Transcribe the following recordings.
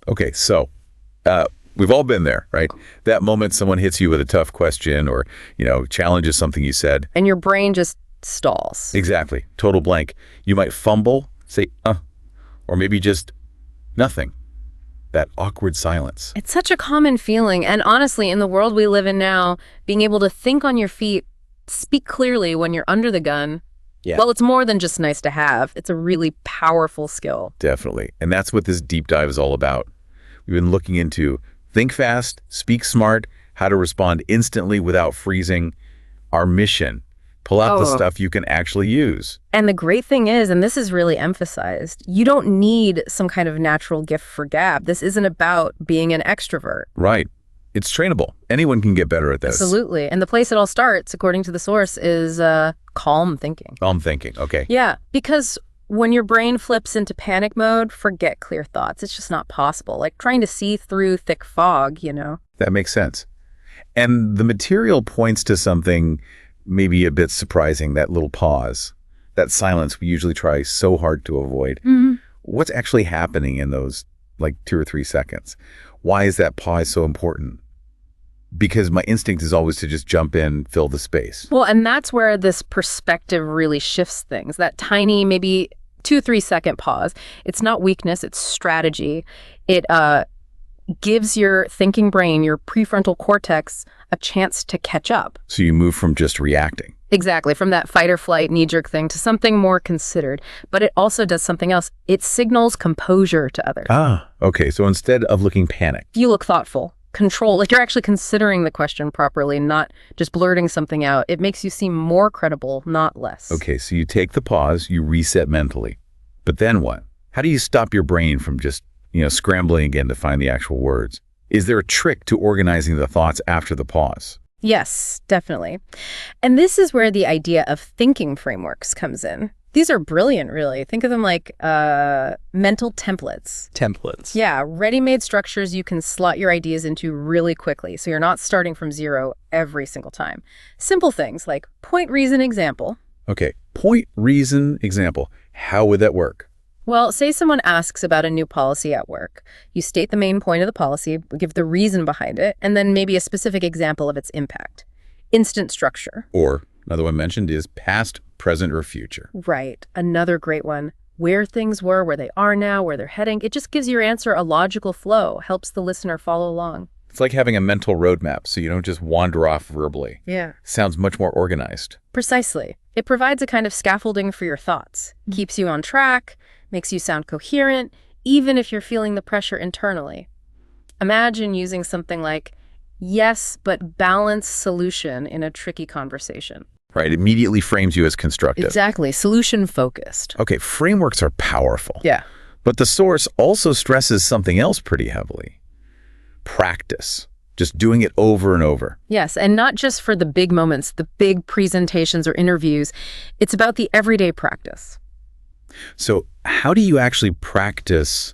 Okay, so we've all been there, right? That moment someone hits you with a tough question or, challenges something you said. And your brain just stalls. Exactly. Total blank. You might fumble, say, or maybe just nothing. That awkward silence. It's such a common feeling. And honestly, in the world we live in now, being able to think on your feet, speak clearly when you're under the gun, well, it's more than just nice to have. It's a really powerful skill. Definitely. And that's what this deep dive is all about. We've been looking into think fast, speak smart, how to respond instantly without freezing. Our mission, pull out the stuff you can actually use. And the great thing is, and this is really emphasized, you don't need some kind of natural gift for gab. This isn't about being an extrovert. Right. It's trainable. Anyone can get better at this. Absolutely. And the place it all starts, according to the source, is calm thinking. Calm thinking. Okay. Yeah, because when your brain flips into panic mode, forget clear thoughts. It's just not possible. Like trying to see through thick fog, That makes sense. And the material points to something maybe a bit surprising, that little pause, that silence we usually try so hard to avoid. Mm-hmm. What's actually happening in those 2 or 3 seconds? Why is that pause so important? Because my instinct is always to just jump in, fill the space. Well, and that's where this perspective really shifts things. That tiny, maybe 2-3 second pause. It's not weakness, it's strategy. It gives your thinking brain, your prefrontal cortex, a chance to catch up. So you move from just reacting. Exactly, from that fight or flight knee-jerk thing to something more considered. But it also does something else. It signals composure to others. Okay. So instead of looking panicked, you look thoughtful, control, like you're actually considering the question properly, not just blurting something out. It makes you seem more credible, not less. Okay, so you take the pause, you reset mentally. But then what? How do you stop your brain from just, scrambling again to find the actual words? Is there a trick to organizing the thoughts after the pause? Yes, definitely. And this is where the idea of thinking frameworks comes in. These are brilliant, really. Think of them like mental templates. Templates. Yeah, ready-made structures you can slot your ideas into really quickly, so you're not starting from zero every single time. Simple things like point, reason, example. Okay, point, reason, example. How would that work? Well, say someone asks about a new policy at work. You state the main point of the policy, give the reason behind it, and then maybe a specific example of its impact. Instant structure. Or, another one mentioned is past, present, or future. Right. Another great one. Where things were, where they are now, where they're heading. It just gives your answer a logical flow, helps the listener follow along. It's like having a mental roadmap, so you don't just wander off verbally. Yeah. Sounds much more organized. Precisely. It provides a kind of scaffolding for your thoughts, keeps you on track, makes you sound coherent, even if you're feeling the pressure internally. Imagine using something like, yes, but balanced solution in a tricky conversation. Right, immediately frames you as constructive. Exactly, solution-focused. Okay, frameworks are powerful. Yeah. But the source also stresses something else pretty heavily. Practice. Just doing it over and over. Yes, and not just for the big moments, the big presentations or interviews. It's about the everyday practice. So how do you actually practice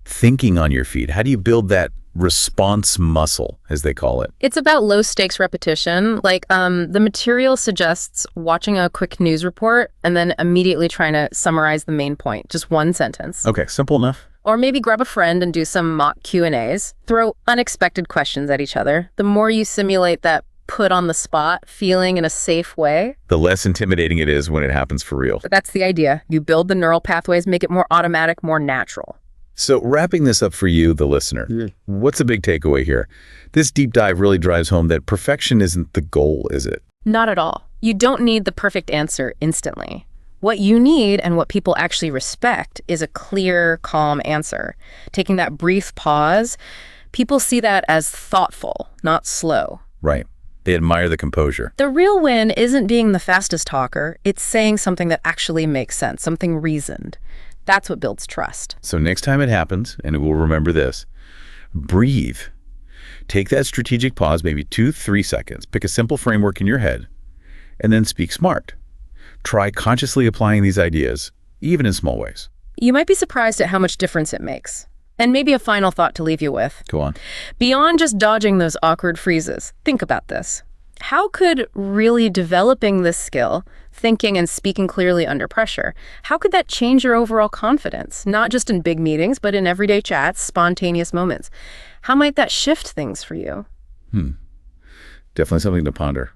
thinking on your feet? How do you build that response muscle, as they call it? It's about low-stakes repetition. Like the material suggests watching a quick news report and then immediately trying to summarize the main point, just one sentence. Okay, simple enough. Or maybe grab a friend and do some mock Q&As. Throw unexpected questions at each other. The more you simulate that put on the spot feeling in a safe way, the less intimidating it is when it happens for real. But that's the idea. You build the neural pathways, make it more automatic, more natural. So wrapping this up for you, the listener, what's a big takeaway here? This deep dive really drives home that perfection isn't the goal, is it? Not at all. You don't need the perfect answer instantly. What you need and what people actually respect is a clear, calm answer. Taking that brief pause, people see that as thoughtful, not slow. Right. They admire the composure. The real win isn't being the fastest talker. It's saying something that actually makes sense, something reasoned. That's what builds trust. So next time it happens, and we'll remember this, breathe. Take that strategic pause, maybe 2-3 seconds. Pick a simple framework in your head, and then speak smart. Try consciously applying these ideas, even in small ways. You might be surprised at how much difference it makes. And maybe a final thought to leave you with. Go on. Beyond just dodging those awkward freezes, think about this. How could really developing this skill, thinking and speaking clearly under pressure, how could that change your overall confidence? Not just in big meetings, but in everyday chats, spontaneous moments. How might that shift things for you? Definitely something to ponder.